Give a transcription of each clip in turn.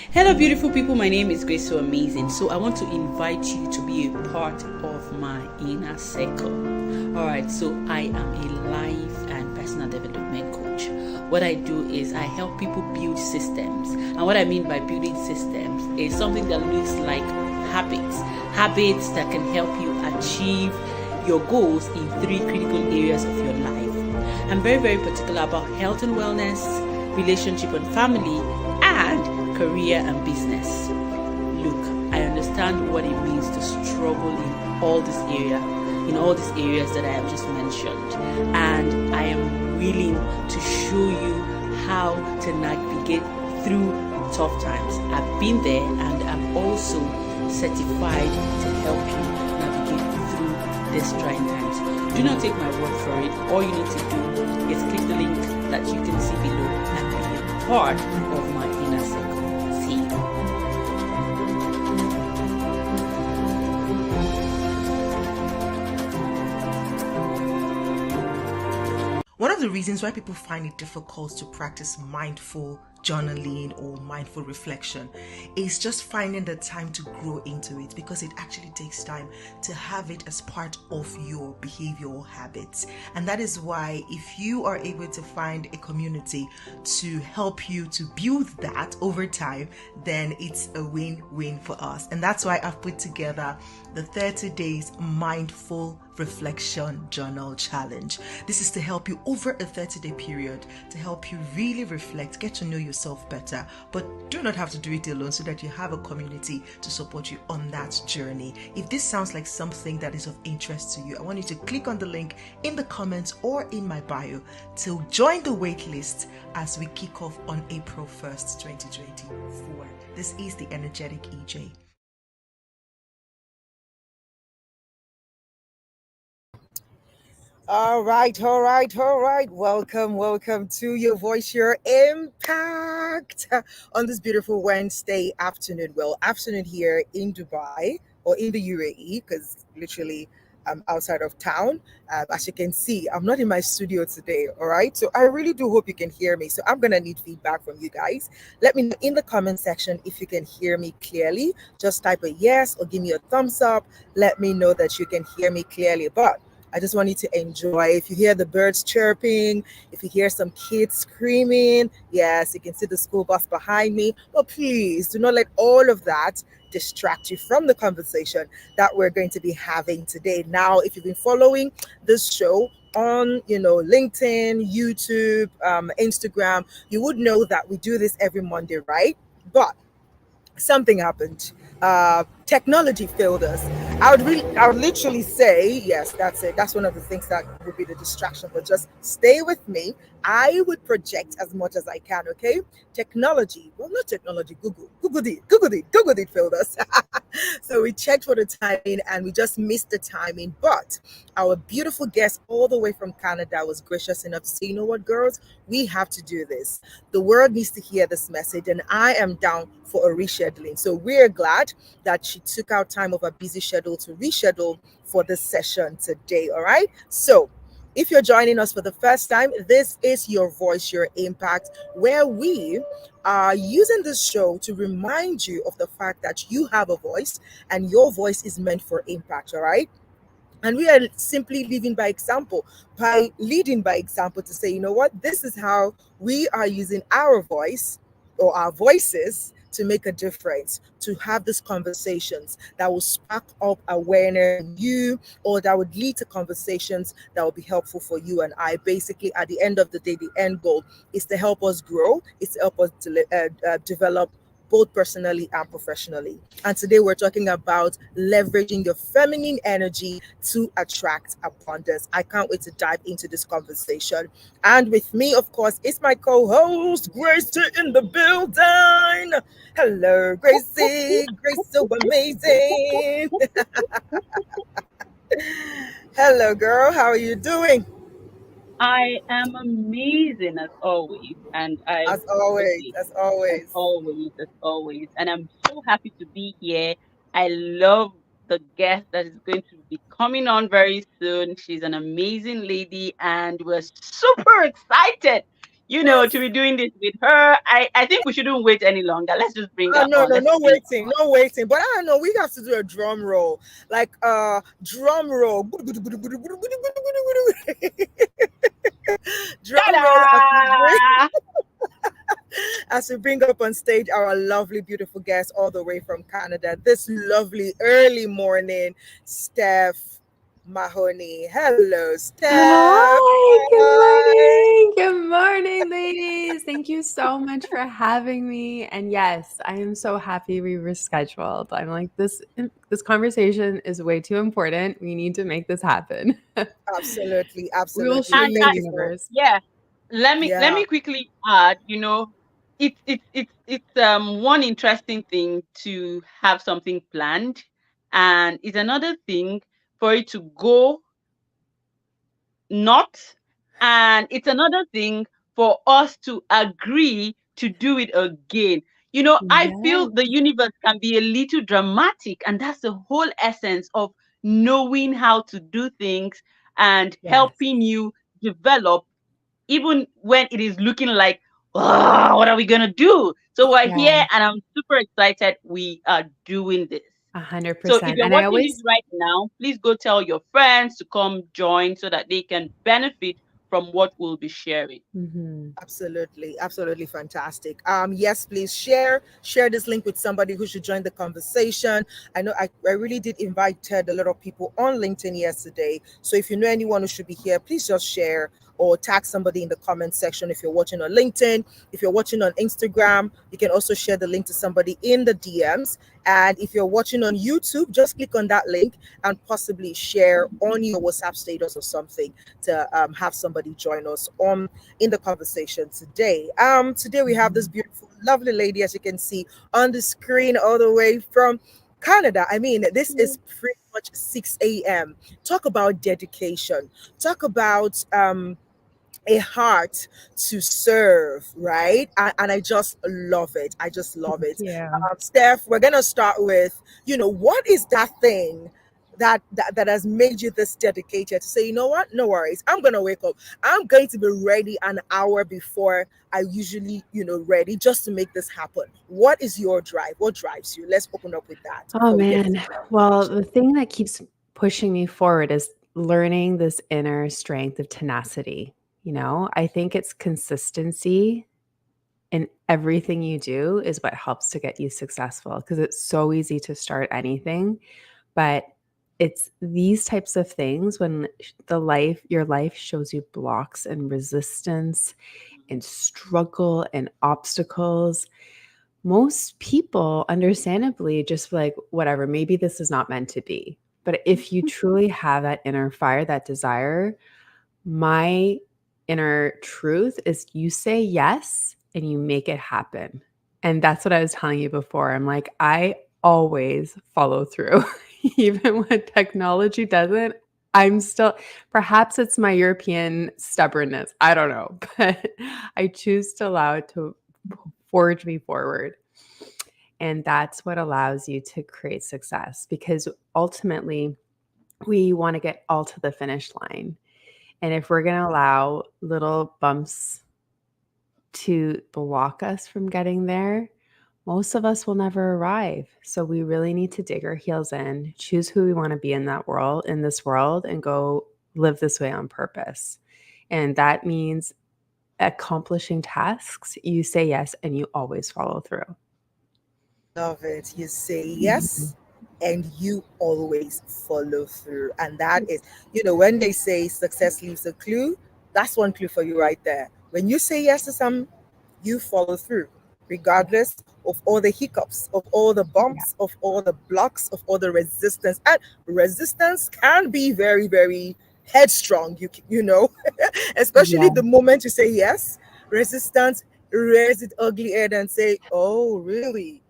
Hello, beautiful people. My name is 𝗕𝗶𝗃𝗿𝗶. So I want to invite you to be a part of my inner circle. All right. So I am a life and personal development coach. What I do is I help people build systems, and what I mean by building systems is something that looks like habits that can help you achieve your goals in 3 critical areas of your life. I'm very, very particular about health and wellness, relationship and family, and career and business. Look, I understand what it means to struggle in all these areas that I have just mentioned, and I am willing to show you how to navigate through tough times. I've been there, and I'm also certified to help you navigate through these trying times. Do not take my word for it. All you need to do is click the link that you can see below and be a part of my inner circle. See you. One of the reasons why people find it difficult to practice mindful journaling or mindful reflection is just finding the time to grow into it, because it actually takes time to have it as part of your behavioral habits. And that is why if you are able to find a community to help you to build that over time, then it's a win-win for us. And that's why I've put together the 30 days mindful reflection journal challenge. This is to help you over a 30-day period, to help you really reflect, get to know yourself better, but do not have to do it alone, so that you have a community to support you on that journey. If this sounds like something that is of interest to you, I want you to click on the link in the comments or in my bio to join the wait list as we kick off on April 1st, 2024. This is the Energetic EJ. All right. Welcome to Your Voice, Your Impact on this beautiful Wednesday afternoon. Well, afternoon here in Dubai or in the UAE, because literally I'm outside of town. As you can see, I'm not in my studio today. All right. So I really do hope you can hear me. So I'm going to need feedback from you guys. Let me know in the comment section if you can hear me clearly. Just type a yes or give me a thumbs up. Let me know that you can hear me clearly. But I just want you to enjoy. If you hear the birds chirping, if you hear some kids screaming, yes, you can see the school bus behind me. But please do not let all of that distract you from the conversation that we're going to be having today. Now, if you've been following this show on, LinkedIn, YouTube, Instagram, you would know that we do this every Monday, right? But something happened. Technology failed us. I would literally say, yes, that's it. That's one of the things that would be the distraction. But just stay with me. I would project as much as I can. Okay, technology. Well, not technology. Google did failed us. So we checked for the timing and we just missed the timing. But our beautiful guest, all the way from Canada, was gracious enough to say, you know what, girls, we have to do this. The world needs to hear this message, and I am down for a rescheduling. So we're glad that she took out time of her busy schedule to reschedule for this session today. All right. So if you're joining us for the first time, this is Your Voice, Your Impact, where we are using this show to remind you of the fact that you have a voice and your voice is meant for impact. All right. And we are simply leading by example to say, you know what, this is how we are using our voice or our voices to make a difference, to have these conversations that will spark up awareness in you, or that would lead to conversations that will be helpful for you and I. Basically, at the end of the day, the end goal is to help us grow, is to help us develop both personally and professionally. And today we're talking about leveraging your feminine energy to attract abundance. I can't wait to dive into this conversation. And with me, of course, is my co-host, Gracie in the building. Hello, Gracie. Grace, so amazing. Hello, girl. How are you doing? I am amazing as always, and I As love always, it as always. as always, and I'm so happy to be here. I love the guest that is going to be coming on very soon. She's an amazing lady, and we're super excited. to be doing this with her. I think we shouldn't wait any longer. Let's just bring her No, on. no, Let's no bring waiting, no waiting. But I don't know. We have to do a drum roll, like drum roll, drum roll Ta-da! as we bring up on stage our lovely, beautiful guest all the way from Canada this lovely early morning, Steph Mahony. Hello, Steph. Hi, Hi. good morning, ladies. Thank you so much for having me. And yes, I am so happy we rescheduled. I'm like, this conversation is way too important. We need to make this happen. Absolutely, We will absolutely. show And you the Thank you for universe. yeah, let yeah. me quickly add, it's one interesting thing to have something planned, and it's another thing for it to go not, and it's another thing for us to agree to do it again. I Yes. feel the universe can be a little dramatic, and that's the whole essence of knowing how to do things and Yes. helping you develop, even when it is looking like, "Ah, what are we gonna do?" So we're Yeah. here, and I'm super excited we are doing this. So if 100%. you're And I watching this always right now, please go tell your friends to come join so that they can benefit from what we'll be sharing. Mhm. Absolutely, absolutely fantastic. Yes, please share this link with somebody who should join the conversation. I know I really did invite a lot of people on LinkedIn yesterday. So if you know anyone who should be here, please just share or tag somebody in the comment section if you're watching on LinkedIn. If you're watching on Instagram, you can also share the link to somebody in the DMs. And if you're watching on YouTube, just click on that link and possibly share on your WhatsApp status or something to have somebody join us on in the conversation today. Today we have this beautiful, lovely lady, as you can see on the screen, all the way from Canada. I mean, this is pretty much 6 a.m. Talk about dedication. Talk about a heart to serve, right? And I just love it. I just love it. Yeah. Steph, we're gonna start with, what is that thing that has made you this dedicated to say, you know what? No worries. I'm gonna wake up. I'm going to be ready an hour before I usually, ready just to make this happen. What is your drive? What drives you? Let's open up with that Oh before we get into man. the Well, conversation. the thing that keeps pushing me forward is learning this inner strength of tenacity. I think it's consistency in everything you do is what helps to get you successful because it's so easy to start anything, but it's these types of things when your life shows you blocks and resistance and struggle and obstacles. Most people understandably just like, whatever, maybe this is not meant to be. But if you truly have that inner fire, that desire, my inner truth is you say yes and you make it happen. And that's what I was telling you before. I'm like, I always follow through, even when technology doesn't. I'm still, perhaps it's my European stubbornness. I don't know, but I choose to allow it to forge me forward. And that's what allows you to create success because ultimately we want to get all to the finish line. And if we're going to allow little bumps to block us from getting there, most of us will never arrive. So we really need to dig our heels in, choose who we want to be in this world, and go live this way on purpose. And that means accomplishing tasks. You say yes and you always follow through. Love it. You say Mhm. yes and you always follow through. And that is, when they say success leaves a clue, that's one clue for you right there. When you say yes to some, you follow through, regardless of all the hiccups, of all the Yeah. bumps, of all the blocks, of all the resistance. And resistance can be very, very headstrong, especially Yeah. the moment you say yes, resistance rears its ugly head and say, oh, really?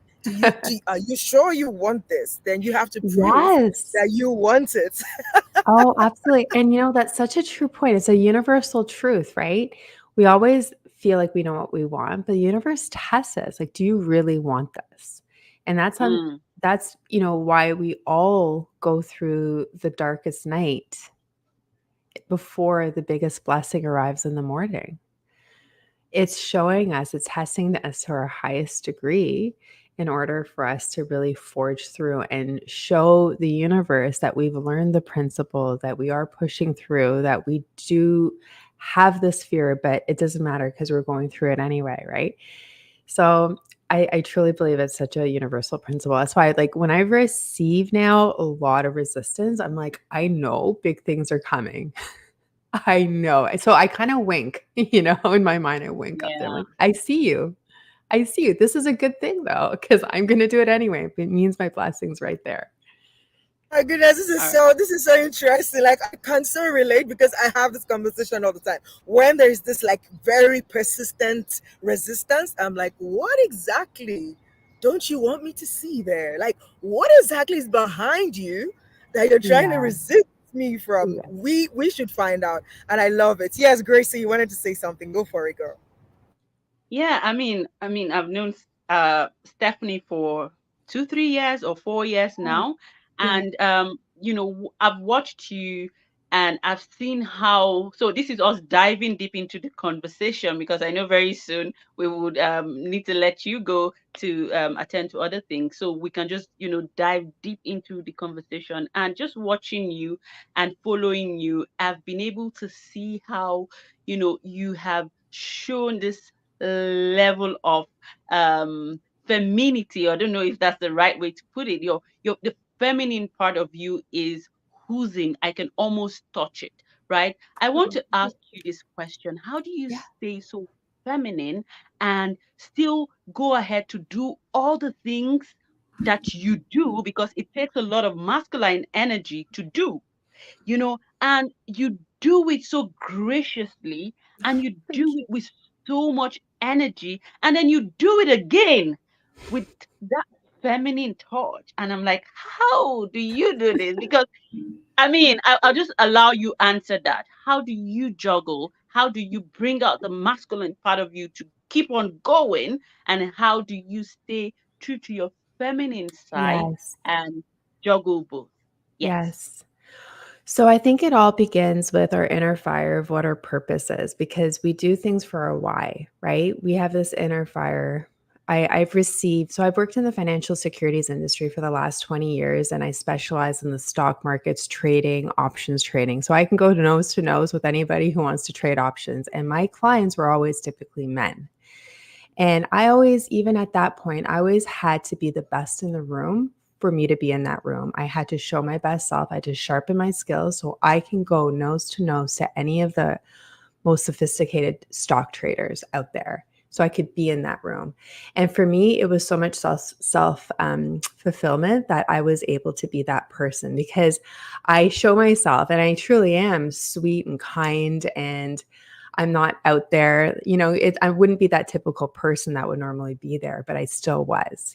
Are you sure you want this? Then you have to prove Yes. that you want it. Oh, absolutely. And that's such a true point. It's a universal truth, right? We always feel like we know what we want, but the universe tests us. Like, do you really want this? And Mm. that's why we all go through the darkest night before the biggest blessing arrives in the morning. it's showing us, it's testing us to our highest degree in order for us to really forge through and show the universe that we've learned the principle, that we are pushing through, that we do have this fear, but it doesn't matter because we're going through it anyway, right? So I truly believe it's such a universal principle. That's why, like, when I receive now a lot of resistance, I'm like, I know big things are coming. I know. So I kind of wink, in my mind, I wink up there. I'm Yeah. like, I see you. I see you. This is a good thing though, because I'm going to do it anyway. It means my blessing's right there. My goodness, All right. this is so interesting. Like, I can so relate because I have this conversation all the time. When there's this like very persistent resistance, I'm like, what exactly don't you want me to see there? Like, what exactly is behind you that you're trying to Yeah. resist me from? Yes. We should find out. And I love it. Yes, Gracie, you wanted to say something. Go for it, girl. Yeah, I've known Stephanie for 2, 3 years or 4 years Mm, now, yeah. and I've watched you and I've seen how. So this is us diving deep into the conversation because I know very soon we would need to let you go to attend to other things, so we can just dive deep into the conversation. And just watching you and following you, I've been able to see how you have shown this level of femininity. I don't know if that's the right way to put it. The feminine part of you is oozing. I can almost touch it, right? I want to ask you this question. How do you Yeah. stay so feminine and still go ahead to do all the things that you do, because it takes a lot of masculine energy to do, and you do it so graciously, and you Thank do you. it with so much energy, and then you do it again with that feminine touch. And I'm like, how do you do this? Because I'll just allow you answer that. How do you juggle? How do you bring out the masculine part of you to keep on going? And how do you stay true to your feminine side Yes. and juggle both? Yes. Yes. So I think it all begins with our inner fire of what our purpose is, because we do things for our why, right? We have this inner fire. I've worked in the financial securities industry for the last 20 years, and I specialize in the stock markets trading, options trading. So I can go to nose with anybody who wants to trade options. And my clients were always typically men. And I always, even at that point, I always had to be the best in the room for me to be in that room. I had to show my best self. I had to sharpen my skills so I can go nose to any of the most sophisticated stock traders out there. So I could be in that room. And for me, it was so much self fulfillment that I was able to be that person, because I show myself, and I truly am sweet and kind, and I'm not out there, I wouldn't be that typical person that would normally be there, but I still was.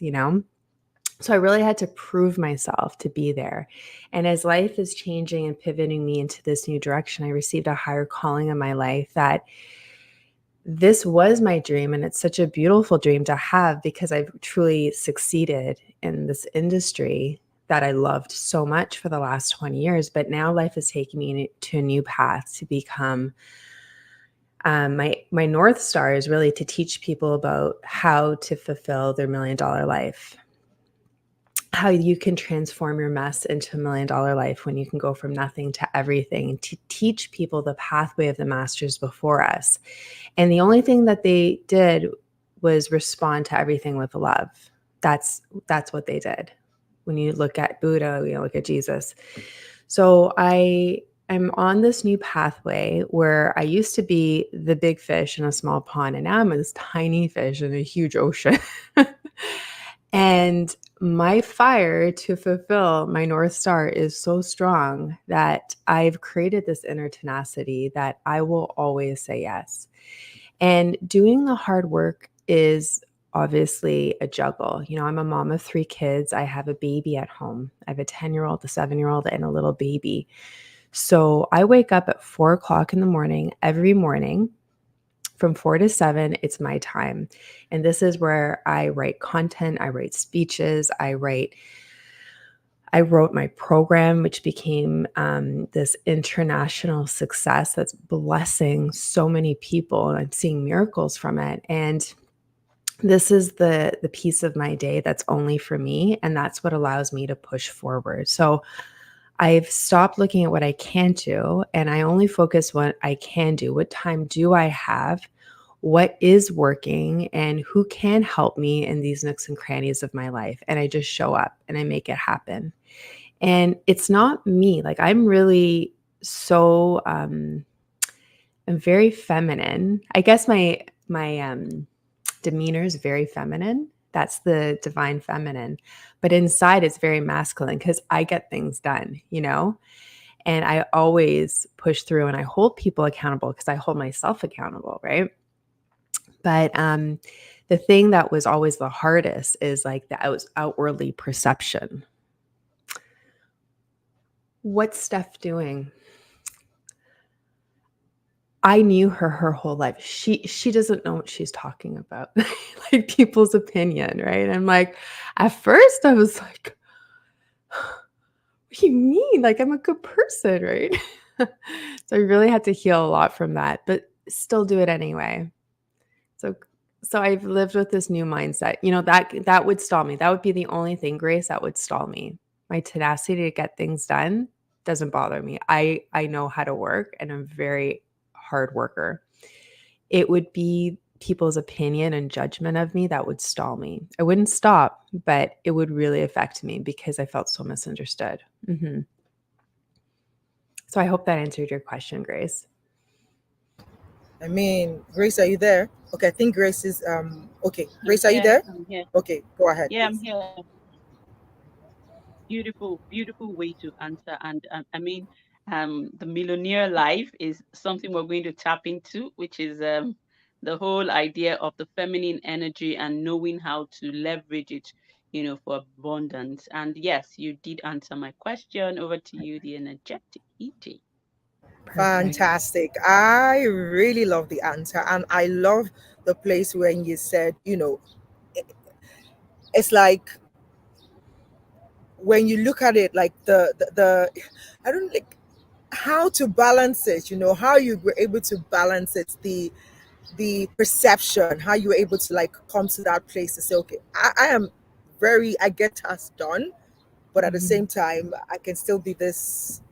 So I really had to prove myself to be there. And as life is changing and pivoting me into this new direction, I received a higher calling in my life that this was my dream. And it's such a beautiful dream to have, because I've truly succeeded in this industry that I loved so much for the last 20 years. But now life is taking me to a new path to become my North Star is really to teach people about how to fulfill their $1 million life, how you can transform your mess into $1 million life when you can go from nothing to everything, and to teach people the pathway of the masters before us. And the only thing that they did was respond to everything with love. That's what they did. When you look at Buddha, look at Jesus. So I'm on this new pathway where I used to be the big fish in a small pond, and now I'm this tiny fish in a huge ocean. And my fire to fulfill my North Star is so strong that I've created this inner tenacity that I will always say yes. And doing the hard work is obviously a juggle. I'm a mom of 3 kids. I have a baby at home. I have a 10-year-old, a 7-year-old, and a little baby. So I wake up at 4 o'clock in the morning every morning. From 4 to 7, it's my time. And this is where I write content, I write speeches, I write I wrote my program, which became this international success that's blessing so many people, and I'm seeing miracles from it. And this is the piece of my day that's only for me, and that's what allows me to push forward. So I've stopped looking at what I can't do, and I only focus what I can do. What time do I have? What is working, and who can help me in these nooks and crannies of my life? And I just show up and I make it happen. And it's not me. Like, I'm really so I'm very feminine. I guess my demeanor is very feminine. That's the divine feminine. But inside it's very masculine because I get things done, you know? And I always push through and I hold people accountable because I hold myself accountable, right? But the thing that was always the hardest is like the outwardly perception. What's Steph doing? I knew her whole life. She doesn't know what she's talking about, like people's opinion, right? I'm like, at first I was like, what do you mean? Like, I'm a good person, right? So I really had to heal a lot from that, but still do it anyway. So I've lived with this new mindset. You know, that would stall me. That would be the only thing, Grace, that would stall me. My tenacity to get things done doesn't bother me. I know how to work, and I'm a very hard worker. It would be people's opinion and judgment of me that would stall me. I wouldn't stop, but it would really affect me because I felt so misunderstood. So I hope that answered your question, Grace. I mean, Grace, are you there? Okay, I think Grace is okay. Grace, are you there? I'm here. Okay, go ahead. Yeah, I'm Please. here. Beautiful, beautiful way to answer. And the millionaire life is something we're going to tap into, which is the whole idea of the feminine energy and knowing how to leverage it, for abundance. And yes, you did answer my question. Over to you, the energetic ET. Perfect. Fantastic. I really love the answer, and I love the place when you said, it's like when you look at it, like the I don't like how to balance it. How you were able to balance it, the perception, how you were able to like come to that place to say, okay, I get tasks done, but at the same time, I can still be this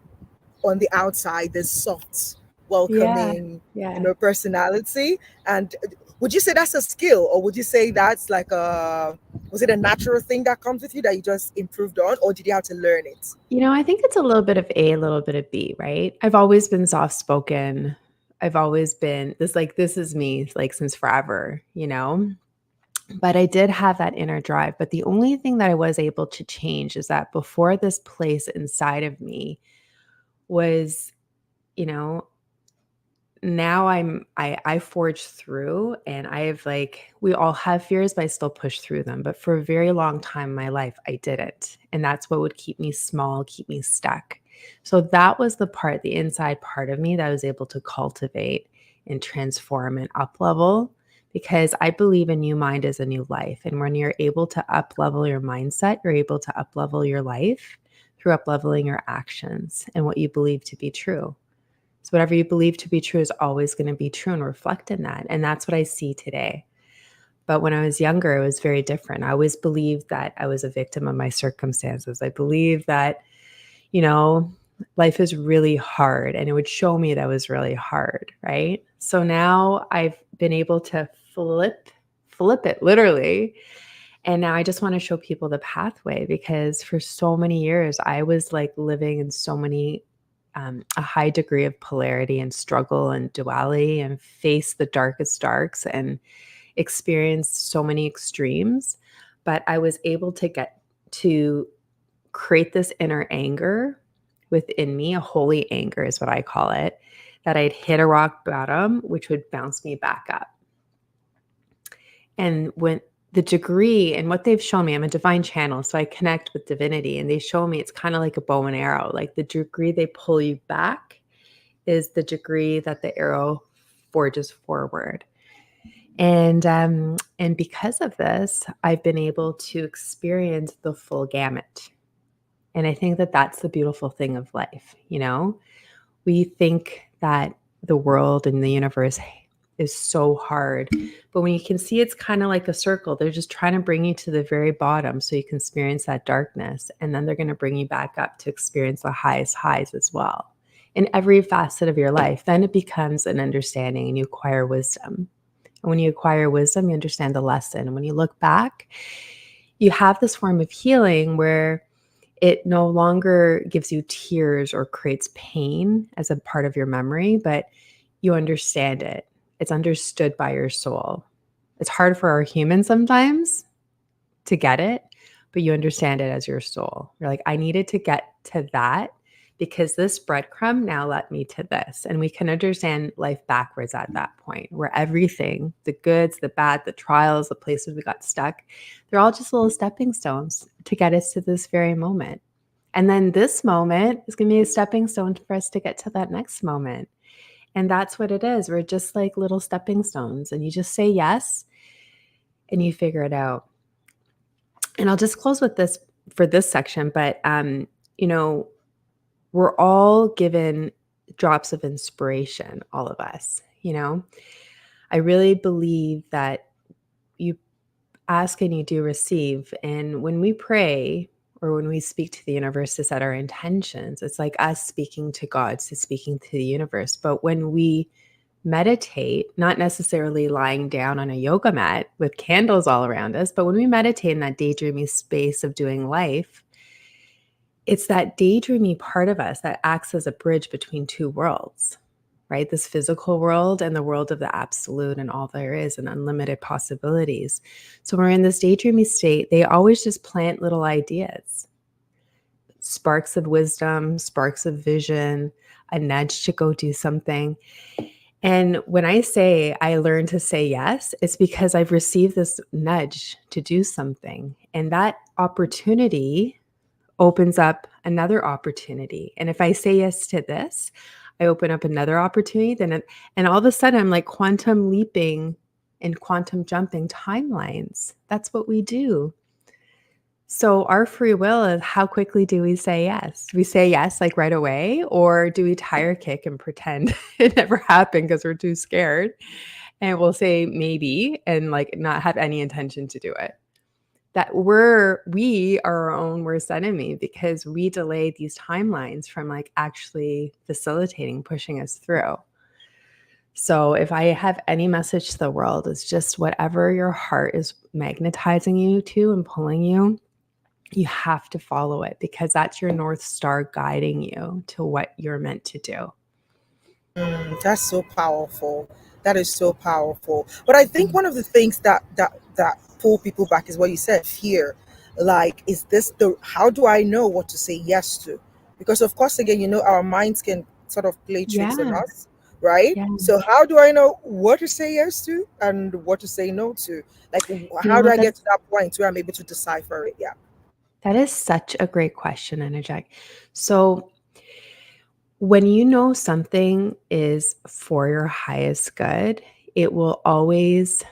on the outside, this soft, Yeah. welcoming, Yeah. personality. And would you say that's a skill, or would you say that's like was it a natural thing that comes with you that you just improved on, or did you have to learn it? I think it's a little bit of A, a little bit of B, right? I've always been soft spoken. I've always been this is me, like, since forever, But I did have that inner drive. But the only thing that I was able to change is that before, this place inside of me was, you know, now I forge through, and I have, like, we all have fears, but I still push through them. But for a very long time in my life, I didn't. And that's what would keep me small, keep me stuck. So that was the inside part of me that I was able to cultivate and transform and up level, because I believe a new mind is a new life. And when you're able to up level your mindset, you're able to up level your life through up leveling your actions and what you believe to be true. So whatever you believe to be true is always going to be true, and reflect in that. And that's what I see today. But when I was younger, it was very different. I always believed that I was a victim of my circumstances. I believed that, life is really hard, and it would show me that it was really hard, right? So now I've been able to flip it literally. And now I just want to show people the pathway, because for so many years I was like living in so many a high degree of polarity and struggle and duality, and face the darkest darks and experienced so many extremes. But I was able to get to create this inner anger within me, a holy anger is what I call it, that I'd hit a rock bottom, which would bounce me back up. And when the degree and what they've shown me, I'm a divine channel, so I connect with divinity, and they show me it's kind of like a bow and arrow. Like, the degree they pull you back is the degree that the arrow forges forward. And because of this, I've been able to experience the full gamut. And I think that that's the beautiful thing of life. We think that the world and the universe is so hard, but when you can see it's kind of like a circle, they're just trying to bring you to the very bottom so you can experience that darkness, and then they're going to bring you back up to experience the highest highs as well in every facet of your life. Then it becomes an understanding and you acquire wisdom. And when you acquire wisdom, you understand the lesson. And when you look back, you have this form of healing where it no longer gives you tears or creates pain as a part of your memory, but you understand it. It's understood by your soul. It's hard for our humans sometimes to get it, but you understand it as your soul. You're like, I needed to get to that because this breadcrumb now led me to this. And we can understand life backwards at that point, where everything, the goods, the bad, the trials, the places we got stuck, they're all just little stepping stones to get us to this very moment. And then this moment is going to be a stepping stone for us to get to that next moment. And that's what it is. We're just like little stepping stones, and you just say yes and you figure it out. And I'll just close with this for this section, but we're all given drops of inspiration, all of us. I really believe that you ask and you do receive. And when we pray or when we speak to the universe to set our intentions, it's like us speaking to God, to speaking to the universe. But when we meditate, not necessarily lying down on a yoga mat with candles all around us, but when we meditate in that daydreamy space of doing life, it's that daydreamy part of us that acts as a bridge between two worlds, right? This physical world and the world of the absolute and all there is and unlimited possibilities. So when we're in this daydreamy state, they always just plant little ideas, sparks of wisdom, sparks of vision, a nudge to go do something. And when I say I learned to say yes, it's because I've received this nudge to do something. And that opportunity opens up another opportunity. And if I say yes to this, I open up another opportunity. And all of a sudden, I'm like quantum leaping and quantum jumping timelines. That's what we do. So our free will is how quickly do we say yes? Do we say yes like right away, or do we tire kick and pretend it never happened because we're too scared? And we'll say maybe and like not have any intention to do it. That we are our own worst enemy because we delay these timelines from like actually facilitating, pushing us through. So if I have any message to the world, it's just whatever your heart is magnetizing you to and pulling you, you have to follow it because that's your North Star guiding you to what you're meant to do. That's so powerful. That is so powerful. But I think one of the things that pull people back is what you said, fear. Like, how do I know what to say yes to? Because of course, again, our minds can sort of play tricks on us, right? Yeah. So how do I know what to say yes to and what to say no to? Like, how do I get to that point where I'm able to decipher it? Yeah. That is such a great question, Energetic. So when you know something is for your highest good, it will always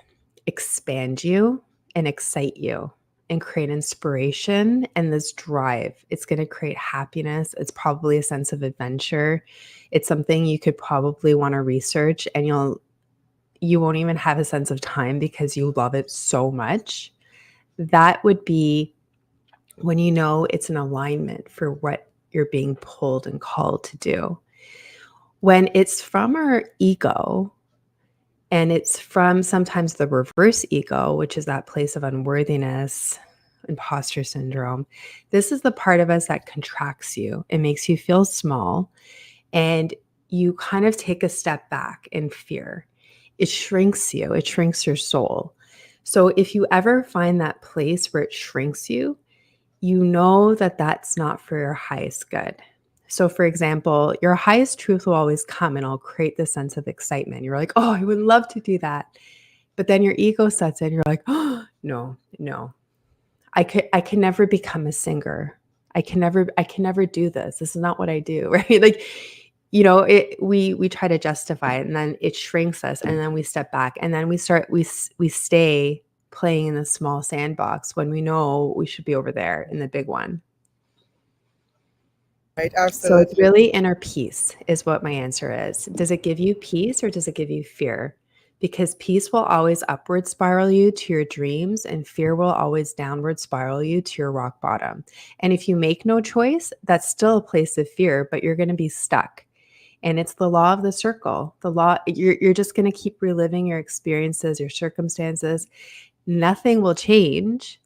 expand you and excite you and create inspiration and this drive. It's going to create happiness. It's probably a sense of adventure. It's something you could probably want to research, and you won't even have a sense of time because you love it so much. That would be when you know it's an alignment for what you're being pulled and called to do. When it's from our ego, and it's from sometimes the reverse ego, which is that place of unworthiness, imposter syndrome, this is the part of us that contracts you. It makes you feel small, and you kind of take a step back in fear. It shrinks you. It shrinks your soul. So if you ever find that place where it shrinks you, you know that that's not for your highest good. So for example, your highest truth will always come and it'll create this sense of excitement. You're like, oh, I would love to do that. But then your ego sets in. You're like, oh, no. I can never become a singer. I can never do this. This is not what I do, right? Like, we try to justify it, and then it shrinks us, and then we step back, and then we stay playing in the small sandbox when we know we should be over there in the big one. Right, So it's absolutely. really inner peace is what my answer is. Does it give you peace or does it give you fear? Because peace will always upward spiral you to your dreams, and fear will always downward spiral you to your rock bottom. And if you make no choice, that's still a place of fear, but you're going to be stuck. And it's the law of the circle. The law, you're just going to keep reliving your experiences, your circumstances. Nothing will change.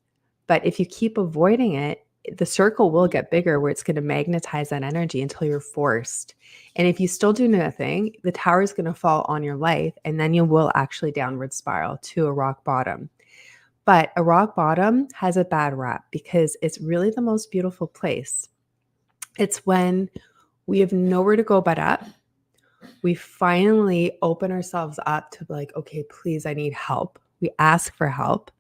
But if you keep avoiding it, the circle will get bigger where it's going to magnetize that energy until you're forced. And if you still do nothing, the tower is going to fall on your life, and then you will actually downward spiral to a rock bottom. But a rock bottom has a bad rap because it's really the most beautiful place. It's when we have nowhere to go but up. We finally open ourselves up to like, okay, please, I need help. We ask for help.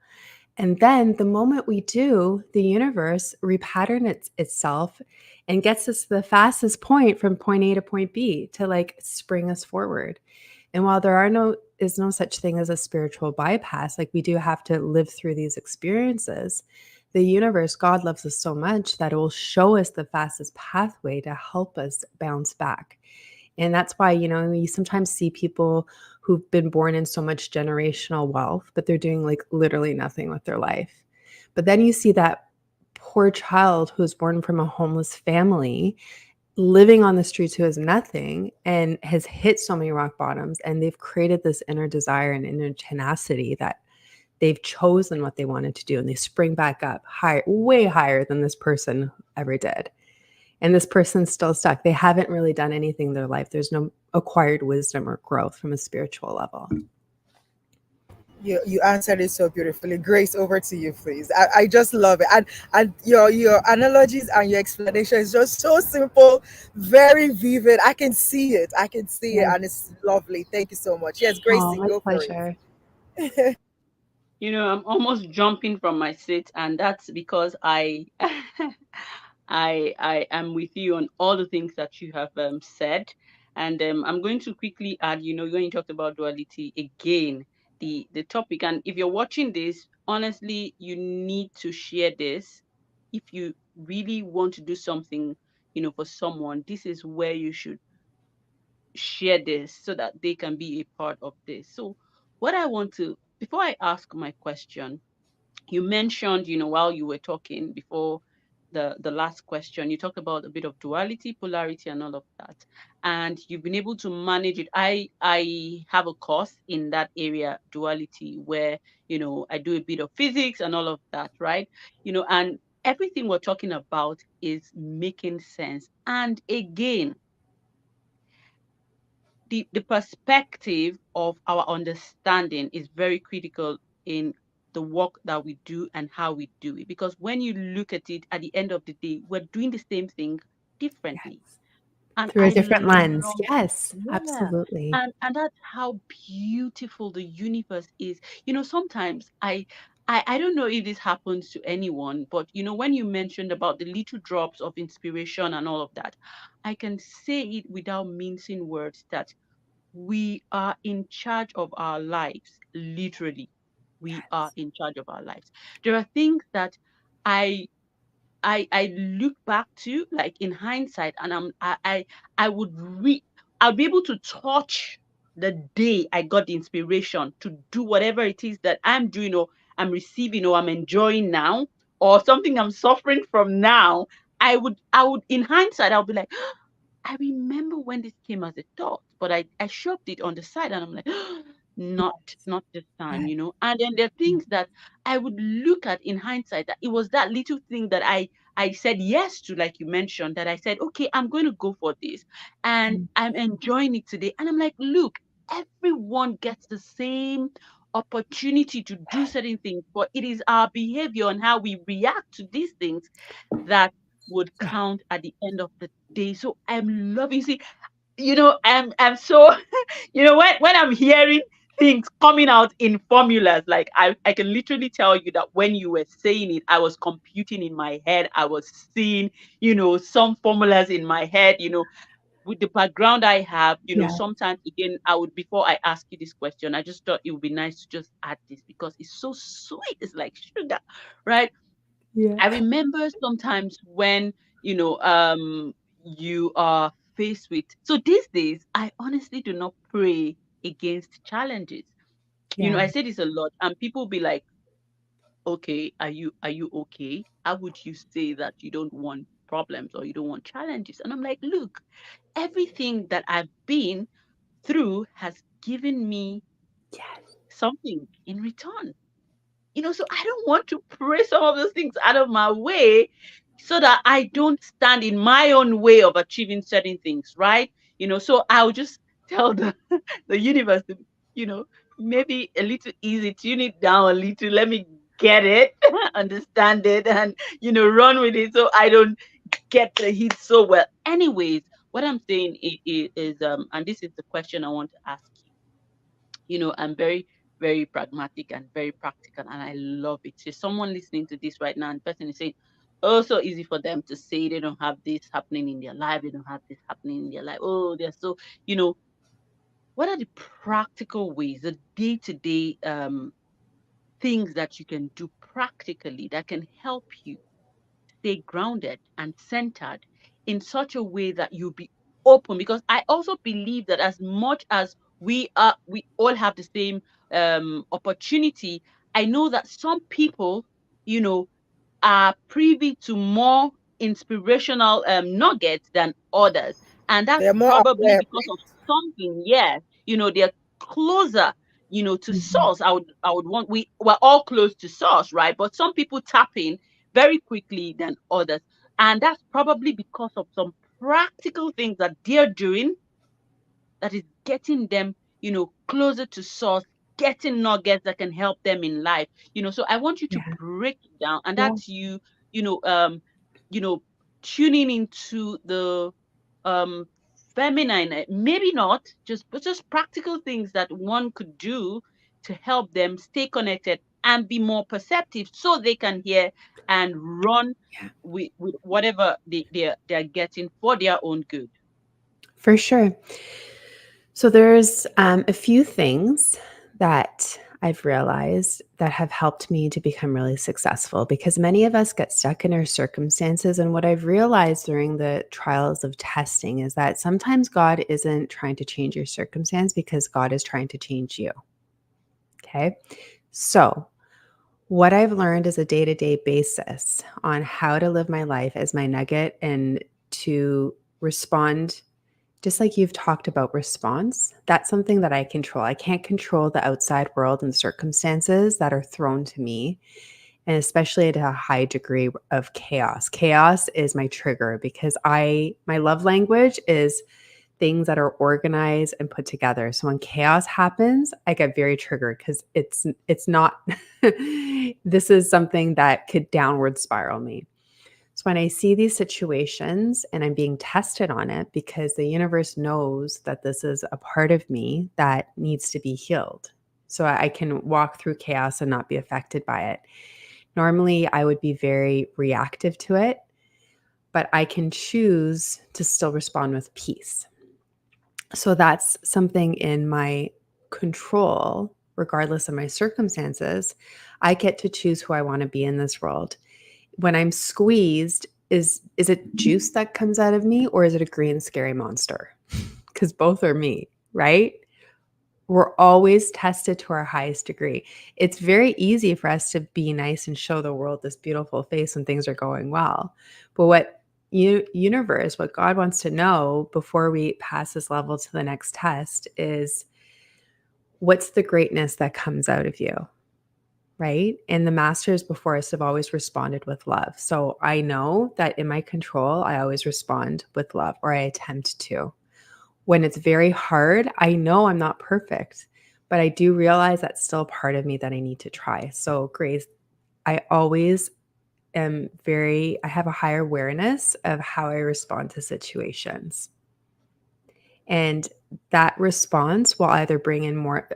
And then the moment we do, the universe repatterns itself and gets us to the fastest point from point A to point B to like spring us forward. And while is no such thing as a spiritual bypass, like we do have to live through these experiences, the universe, God loves us so much that it will show us the fastest pathway to help us bounce back. And that's why, you sometimes see people who've been born in so much generational wealth, but they're doing like literally nothing with their life. But then you see that poor child who's born from a homeless family living on the streets who has nothing and has hit so many rock bottoms, and they've created this inner desire and inner tenacity that they've chosen what they wanted to do, and they spring back up higher, way higher than this person ever did. And this person's still stuck. They haven't really done anything in their life. There's no acquired wisdom or growth from a spiritual level. You answered it so beautifully. Grace, over to you, please. I just love it. And your analogies and your explanation is just so simple, very vivid. I can see it. I can see it, Yeah. and it's lovely. Thank you so much. Yes, Oh, Gracie, my go for pleasure. it. I'm almost jumping from my seat, and that's because I I am with you on all the things that you have said. And I'm going to quickly add, when you talked about duality again, the topic. And if you're watching this, honestly, you need to share this. If you really want to do something, for someone, this is where you should share this so that they can be a part of this. So what I want to, before I ask my question, you mentioned, while you were talking before the last question, you talked about a bit of duality, polarity, and all of that, and you've been able to manage it. I have a course in that area, duality, where I do a bit of physics and all of that, right? And everything we're talking about is making sense. And again, the perspective of our understanding is very critical in the work that we do and how we do it, because when you look at it at the end of the day, we're doing the same thing differently. Yes. And Through a I different lens. love, Yes, yeah. absolutely. And that's how beautiful the universe is. Sometimes I don't know if this happens to anyone, but when you mentioned about the little drops of inspiration and all of that, I can say it without mincing words that we are in charge of our lives. Literally, we are in charge of our lives. There are things that I I look back to, like, in hindsight, and I would I'll be able to touch the day I got the inspiration to do whatever it is that I'm doing, or I'm receiving, or I'm enjoying now, or something I'm suffering from now. I would in hindsight, I'll be like, I remember when this came as a thought, but I shoved it on the side, and I'm like, not this time, Yes. And then there are things that I would look at in hindsight, that it was that little thing that I said yes to, like you mentioned, that I said, okay, I'm going to go for this, and Mm. I'm enjoying it today. And I'm like, look, everyone gets the same opportunity to do certain things, but it is our behavior and how we react to these things that would Yeah. count at the end of the day. So I'm loving, see, I'm so when I'm hearing things coming out in formulas, like I can literally tell you that when you were saying it, I was computing in my head, I was seeing, some formulas in my head, with the background I have, Yeah. sometimes again, I would, before I ask you this question, I just thought it would be nice to just add this because it's so sweet. It's like sugar, right? Yeah. I remember sometimes when, you are faced with. So these days, I honestly do not pray against challenges. Yeah. I say this a lot, and people be like, okay, are you okay? How would you say that you don't want problems or you don't want challenges? And I'm like, look, everything that I've been through has given me Yes. something in return. So I don't want to pray some of those things out of my way so that I don't stand in my own way of achieving certain things, right? So I'll just tell the universe to, maybe a little easy, tune it down a little, let me get it, understand it, and, run with it so I don't get the heat so well. Anyways, what I'm saying is, and this is the question I want to ask you. I'm very, very pragmatic and very practical, and I love it. So someone listening to this right now, and the person is saying, oh, so easy for them to say they don't have this happening in their life, they don't have this happening in their life. Oh, they're so, what are the practical ways, the day-to-day things that you can do practically that can help you stay grounded and centered in such a way that you'll be open? Because I also believe that as much as we all have the same opportunity, I know that some people, you know are privy to more inspirational nuggets than others, and that's They're more probably aware. because of something. Yeah, they're closer, to Mhm. source. I would want, we're all close to source, right? But some people tap in very quickly than others, and that's probably because of some practical things that they're doing that is getting them, closer to source, getting nuggets that can help them in life. So I want you to Yeah. break it down, and Yeah. that's you, you know, um, you know, tuning into the um feminine, maybe not just, but just practical things that one could do to help them stay connected and be more perceptive so they can hear and run Yeah. with whatever they're getting for their own good. For sure. So there's a few things that I've realized that have helped me to become really successful, because many of us get stuck in our circumstances. And what I've realized during the trials of testing is that sometimes God isn't trying to change your circumstance because God is trying to change you. Okay. So what I've learned is a day-to-day basis on how to live my life as my nugget and to respond, just like you've talked about response. That's something that I control. I can't control the outside world and circumstances that are thrown to me, and especially at a high degree of chaos. Chaos is my trigger because my love language is things that are organized and put together. So when chaos happens, I get very triggered because it's not this is something that could downward spiral me. So when I see these situations and I'm being tested on it, because the universe knows that this is a part of me that needs to be healed, so I can walk through chaos and not be affected by it. Normally, I would be very reactive to it, but I can choose to still respond with peace. So that's something in my control, regardless of my circumstances. I get to choose who I want to be in this world. When I'm squeezed, is it juice that comes out of me, or is it a green scary monster? Because both are me, right? We're always tested to our highest degree. It's very easy for us to be nice and show the world this beautiful face when things are going well. But what universe, what God wants to know before we pass this level to the next test is, what's the greatness that comes out of you? Right? And the masters before us have always responded with love. So I know that in my control, I always respond with love, or I attempt to. When it's very hard, I know I'm not perfect, but I do realize that's still part of me that I need to try. So Grace, I always I have a higher awareness of how I respond to situations. And that response will either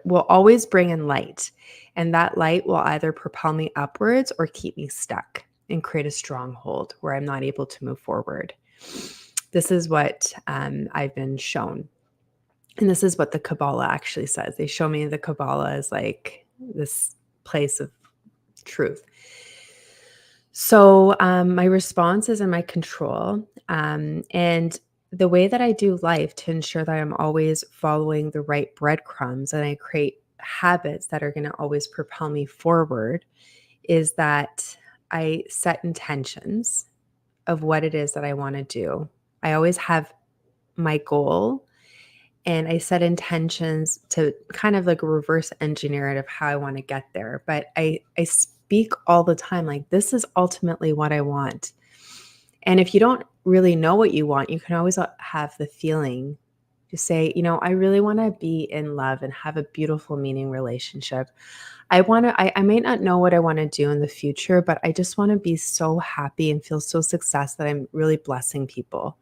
will always bring in light. And that light will either propel me upwards or keep me stuck and create a stronghold where I'm not able to move forward. This is what I've been shown. And this is what the Kabbalah actually says. They show me the Kabbalah as like this place of truth. So my response is in my control. And the way that I do life to ensure that I'm always following the right breadcrumbs and I create habits that are going to always propel me forward is that I set intentions of what it is that I want to do. I always have my goal and I set intentions to kind of like reverse engineer it of how I want to get there. But I speak all the time like, this is ultimately what I want. And if you don't really know what you want, you can always have the feeling to say, I really want to be in love and have a beautiful, meaning relationship. I may not know what I want to do in the future, but I just want to be so happy and feel so success that I'm really blessing people.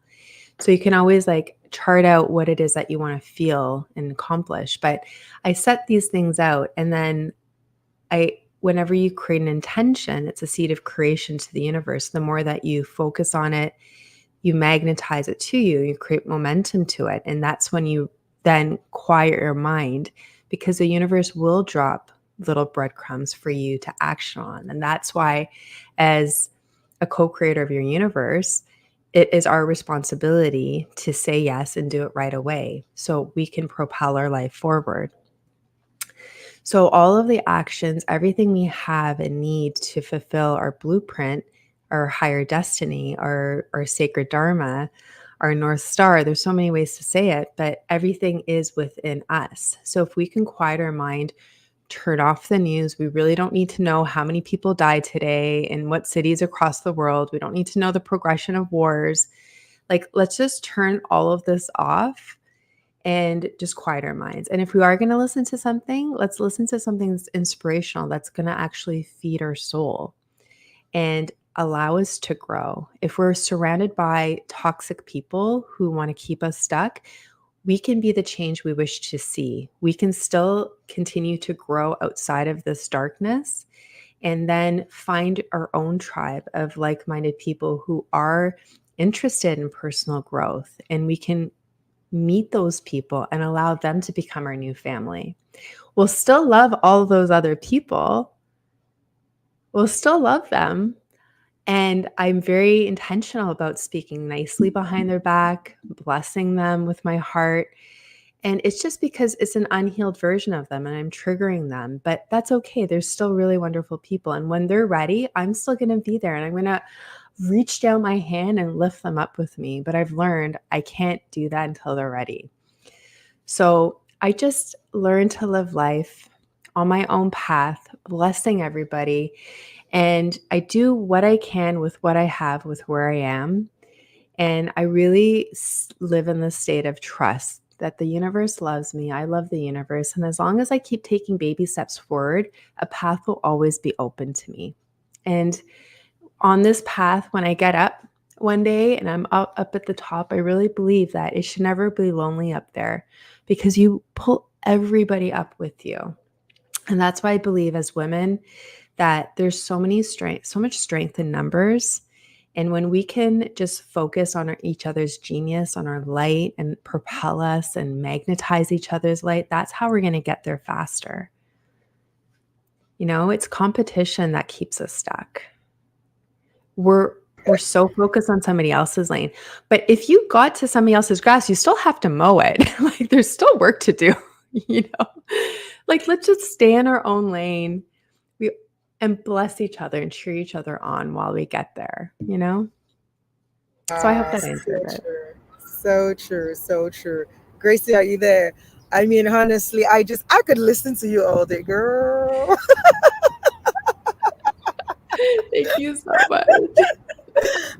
So you can always like chart out what it is that you want to feel and accomplish. But I set these things out, and then whenever you create an intention, it's a seed of creation to the universe. The more that you focus on it, you magnetize it to you, you create momentum to it. And that's when you then quiet your mind, because the universe will drop little breadcrumbs for you to action on. And that's why, as a co-creator of your universe, it is our responsibility to say yes and do it right away so we can propel our life forward. So all of the actions, everything we have and need to fulfill our blueprint, our higher destiny, our sacred dharma, our North Star, there's so many ways to say it, but everything is within us. So if we can quiet our mind, turn off the news, we really don't need to know how many people died today in what cities across the world. We don't need to know the progression of wars. Like, let's just turn all of this off and just quiet our minds. And if we are going to listen to something, let's listen to something that's inspirational, that's going to actually feed our soul and allow us to grow. If we're surrounded by toxic people who want to keep us stuck, we can be the change we wish to see. We can still continue to grow outside of this darkness and then find our own tribe of like-minded people who are interested in personal growth. And we can meet those people and allow them to become our new family. We'll still love all those other people. We'll still love them. And I'm very intentional about speaking nicely behind their back, blessing them with my heart. And it's just because it's an unhealed version of them and I'm triggering them, but that's okay. They're still really wonderful people. And when they're ready, I'm still going to be there and I'm going to reach down my hand and lift them up with me. But I've learned I can't do that until they're ready. So I just learned to live life on my own path, blessing everybody. And I do what I can with what I have, with where I am. And I really live in this state of trust that the universe loves me. I love the universe. And as long as I keep taking baby steps forward, a path will always be open to me. And on this path, when I get up one day and I'm up at the top, I really believe that it should never be lonely up there because you pull everybody up with you. And that's why I believe as women that there's so much strength in numbers. And when we can just focus on each other's genius, on our light, and propel us and magnetize each other's light, that's how we're going to get there faster. It's competition that keeps us stuck. We're so focused on somebody else's lane. But if you got to somebody else's grass, you still have to mow it. Like there's still work to do, Like let's just stay in our own lane. And bless each other and cheer each other on while we get there, So I hope that answered it. So true. So true. Gracie, are you there? I mean, honestly, I could listen to you all day, girl. Thank you so much.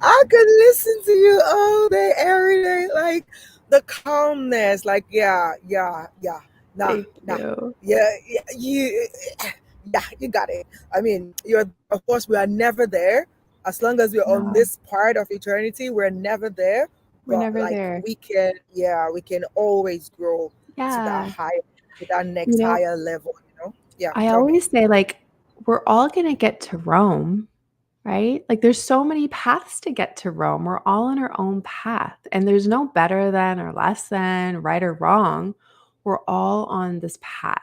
I could listen to you all day, every day. Like the calmness, like, yeah. Nah. Yeah, you got it. I mean, of course, we are never there. As long as we're on this part of eternity, we're never there. We're never there. We can always grow to that next higher level, Yeah. I always say, like, we're all going to get to Rome, right? Like, there's so many paths to get to Rome. We're all on our own path, and there's no better than or less than, right or wrong. We're all on this path.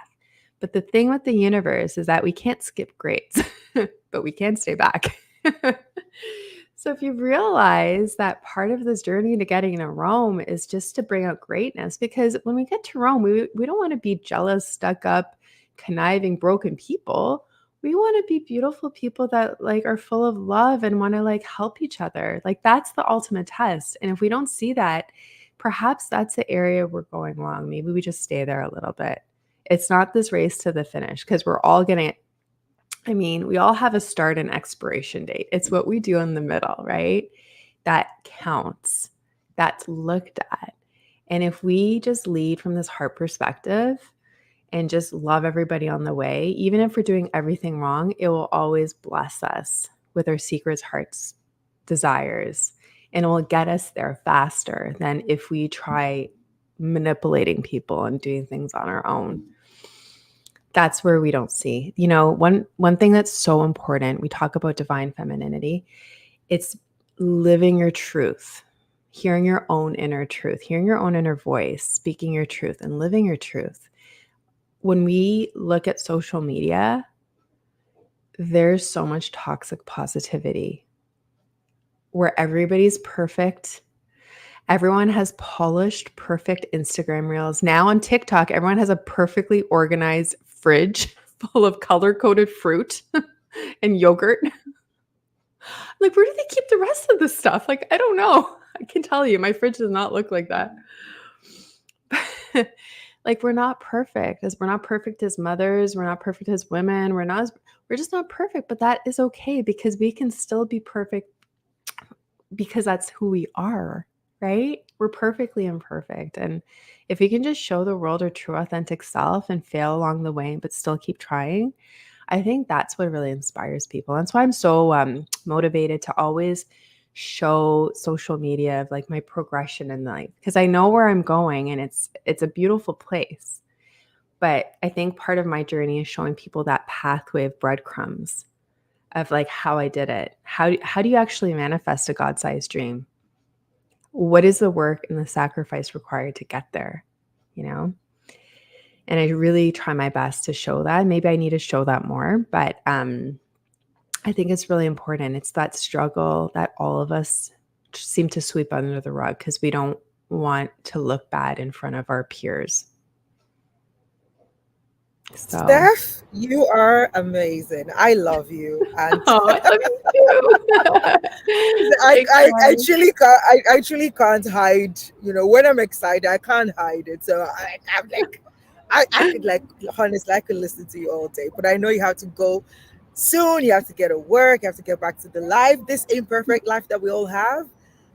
But the thing with the universe is that we can't skip grades, but we can stay back. So if you realize that part of this journey to getting to Rome is just to bring out greatness, because when we get to Rome, we don't want to be jealous, stuck up, conniving, broken people. We want to be beautiful people that like are full of love and want to like help each other. Like that's the ultimate test. And if we don't see that, perhaps that's the area we're going wrong. Maybe we just stay there a little bit. It's not this race to the finish, because we're all getting it. I mean, we all have a start and expiration date. It's what we do in the middle, right? That counts. That's looked at. And if we just lead from this heart perspective and just love everybody on the way, even if we're doing everything wrong, it will always bless us with our secrets, hearts, desires, and it will get us there faster than if we try manipulating people and doing things on our own. That's where we don't see. You know, one thing that's so important, we talk about divine femininity, it's living your truth, hearing your own inner truth, hearing your own inner voice, speaking your truth and living your truth. When we look at social media, there's so much toxic positivity where everybody's perfect. Everyone has polished, perfect Instagram reels. Now on TikTok, everyone has a perfectly organized fridge full of color-coded fruit and yogurt. Like, where do they keep the rest of this stuff? Like, I don't know. I can tell you, my fridge does not look like that. Like, we're not perfect. We're not perfect as mothers. We're not perfect as women. We're just not perfect, but that is okay, because we can still be perfect because that's who we are, right? We're perfectly imperfect. And if we can just show the world our true authentic self and fail along the way, but still keep trying, I think that's what really inspires people. That's why I'm so motivated to always show social media of like my progression in life, because I know where I'm going and it's a beautiful place. But I think part of my journey is showing people that pathway of breadcrumbs of like how I did it. How do you actually manifest a God-sized dream? What is the work and the sacrifice required to get there? You know? And I really try my best to show that. Maybe I need to show that more, but I think it's really important. It's that struggle that all of us seem to sweep under the rug because we don't want to look bad in front of our peers. So. Steph, you are amazing. I love you. And Oh, I love you too. I truly can't hide. You know, when I'm excited, I can't hide it. So I'm like, I could like, honestly, I could listen to you all day. But I know you have to go soon. You have to get to work. You have to get back to the life, this imperfect life that we all have.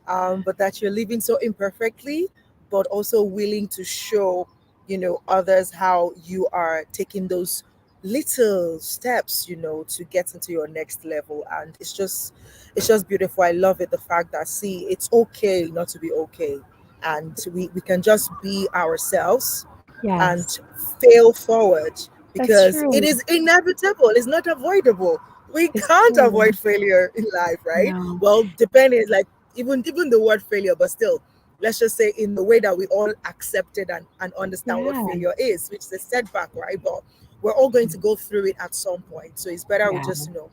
But that you're living so imperfectly, but also willing to show, you know, others how you are taking those little steps, you know, to get into your next level. And it's just beautiful. I love it, the fact that, see, it's okay not to be okay, and we can just be ourselves and Yes, fail forward, that's because it true. is inevitable, it's not avoidable. We It's can't true. avoid failure in life, right? No. Well, depending, like, even the word failure, but still, let's just say in the way that we all accept it and understand what Yeah. failure is, which is a setback, right? But we're all going to go through it at some point. So it's better we Yeah, just, you know,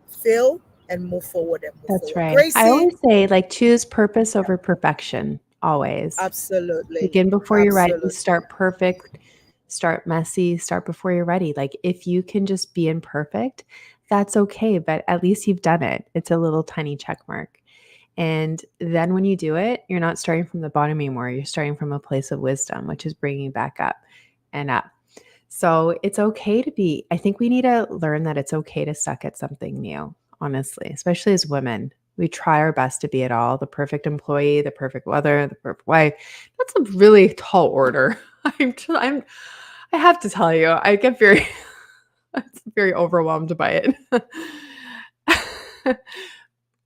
fail and move forward and move that's forward. right. I Gracie, always say, like, choose purpose over perfection, always. absolutely. Begin before you're ready. Absolutely. Start perfect, start messy, start before you're ready. Like, if you can just be imperfect, that's okay, but at least you've done it. It's a little tiny check mark. And then when you do it, you're not starting from the bottom anymore. You're starting from a place of wisdom, which is bringing you back up and up. So it's okay to be, I think we need to learn that it's okay to suck at something new, honestly, especially as women. We try our best to be it all, the perfect employee, the perfect mother, the perfect wife. That's a really tall order. I have to tell you, I get very, very overwhelmed by it.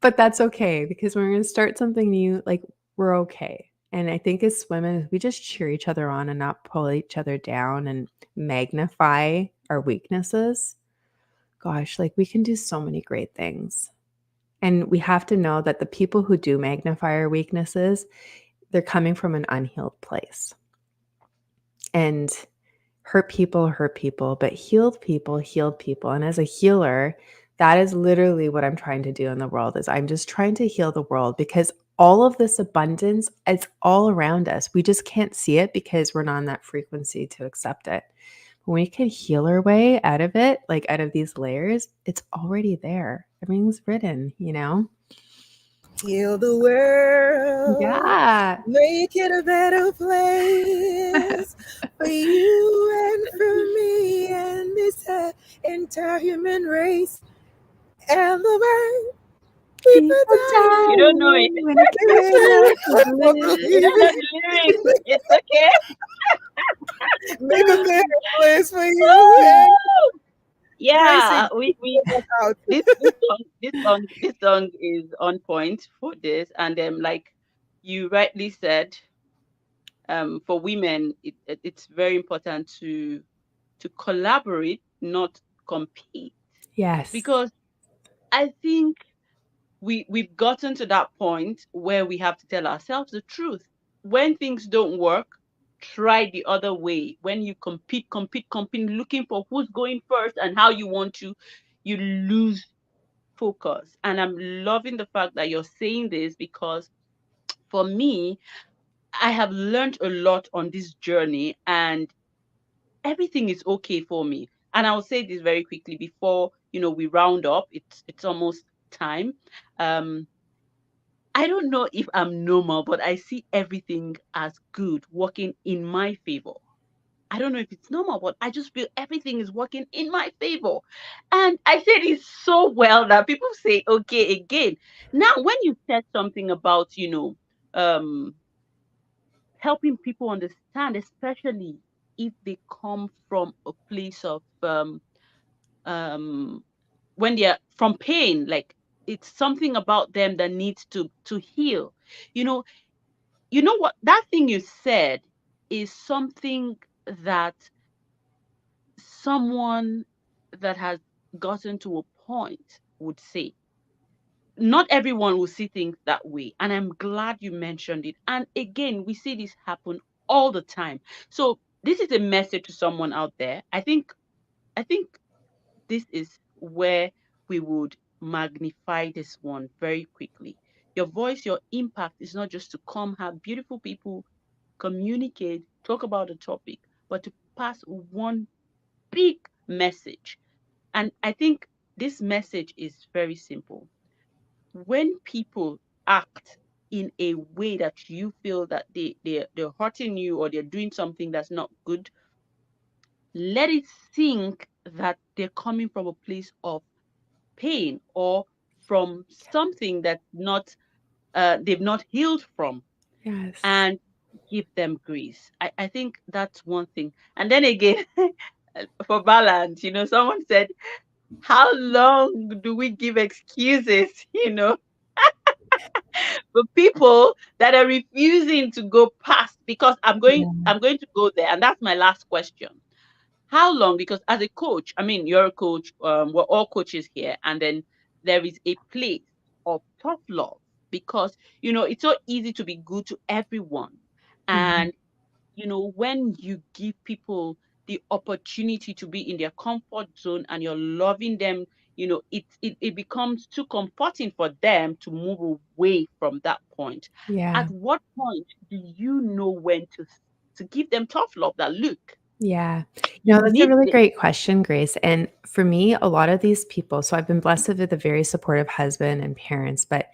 But that's okay, because when we're going to start something new, like, we're okay. And I think as women, we just cheer each other on and not pull each other down and magnify our weaknesses. Gosh, like, we can do so many great things. And we have to know that the people who do magnify our weaknesses, they're coming from an unhealed place. And hurt people, but healed people. And as a healer, That is literally what I'm trying to do in the world is I'm just trying to heal the world because all of this abundance, it's all around us. We just can't see it because we're not on that frequency to accept it. But when we can heal our way out of it, like out of these layers, it's already there. Everything's written, you know? Heal the world. Yeah. Make it a better place for you and for me and this entire human race and the world. People die. You don't know it. when it People came die. out. You don't know the lyrics. It's okay. Make a better place for you and Yeah, we out. this song is on point for this, and like you rightly said, for women, it's very important to collaborate, not compete, Yes. because I think we've gotten to that point where we have to tell ourselves the truth. When things don't work, try the other way. When you compete, looking for who's going first and how you want to, you lose focus. And I'm loving the fact that you're saying this, because for me, I have learned a lot on this journey, and everything is okay for me. And I'll say this very quickly before we round up. It's almost time. Um, I don't know if I'm normal, but I see everything as good, working in my favor. I don't know if it's normal, but I just feel everything is working in my favor. And I said it so well that people say, okay, again. Now, when you said something about, um, helping people understand, especially if they come from a place of, um, when they're from pain, like it's something about them that needs to heal. You know, you know what? That thing you said is something that someone that has gotten to a point would say. Not everyone will see things that way. And I'm glad you mentioned it. And again, we see this happen all the time. So this is a message to someone out there. I think this is where we would magnify this one very quickly. Your voice, your impact is not just to come have beautiful people communicate, talk about a topic, but to pass one big message. And I think this message is very simple. When people act in a way that you feel that they're hurting you or they're doing something that's not good, let it sink that they're coming from a place of pain or from something that's not they've not healed from, Yes. and give them grace. I think that's one thing. And then again, for balance, someone said, how long do we give excuses, for people that are refusing to go past? Because Yeah. I'm going to go there, and that's my last question. How long? Because as a coach, I mean, you're a coach, we're all coaches here, and then there is a place of tough love, because it's so easy to be good to everyone. Mhm. And when you give people the opportunity to be in their comfort zone and you're loving them, it becomes too comforting for them to move away from that point. Yeah. At what point do you know when to give them tough love, that look, Yeah. you That's a need really this? great question, Grace. And for me, a lot of these people, so I've been blessed with a very supportive husband and parents, but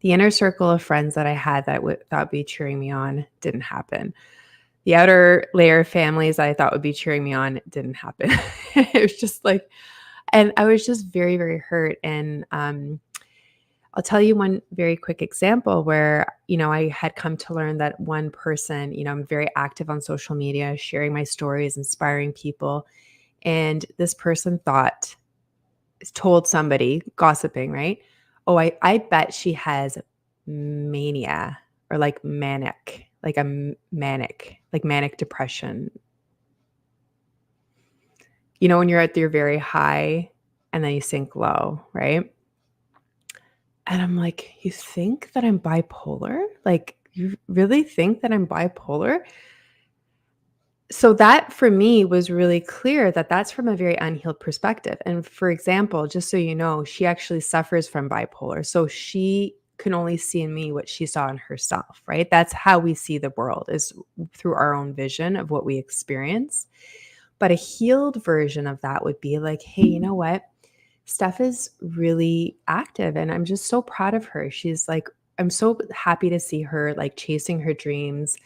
the inner circle of friends that I had that would be cheering me on didn't happen. The outer layer of families I thought would be cheering me on didn't happen. It was just like, and I was just very, very hurt. And I'll tell you one very quick example where, I had come to learn that one person, I'm very active on social media, sharing my stories, inspiring people. And this person told somebody, gossiping, right? Oh, I bet she has mania or like manic, like like manic depression. When you're at your very high and then you sink low, right? And I'm like, you think that I'm bipolar? Like, you really think that I'm bipolar? So that for me was really clear that that's from a very unhealed perspective. And for example, just so you know, she actually suffers from bipolar. So she can only see in me what she saw in herself, right? That's how we see the world, is through our own vision of what we experience. But a healed version of that would be like, hey, you know what? Steph is really active and I'm just so proud of her. She's like, I'm so happy to see her like chasing her dreams,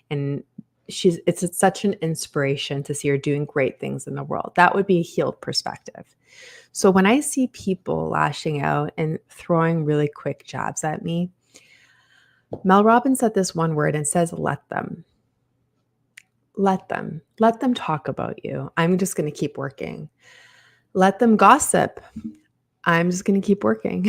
and it's such an inspiration to see her doing great things in the world. That would be a healed perspective. So when I see people lashing out and throwing really quick jabs at me, Mel Robbins said this one word and says, let them. Let them talk about you. I'm just going to keep working. Let them gossip. I'm just going to keep working.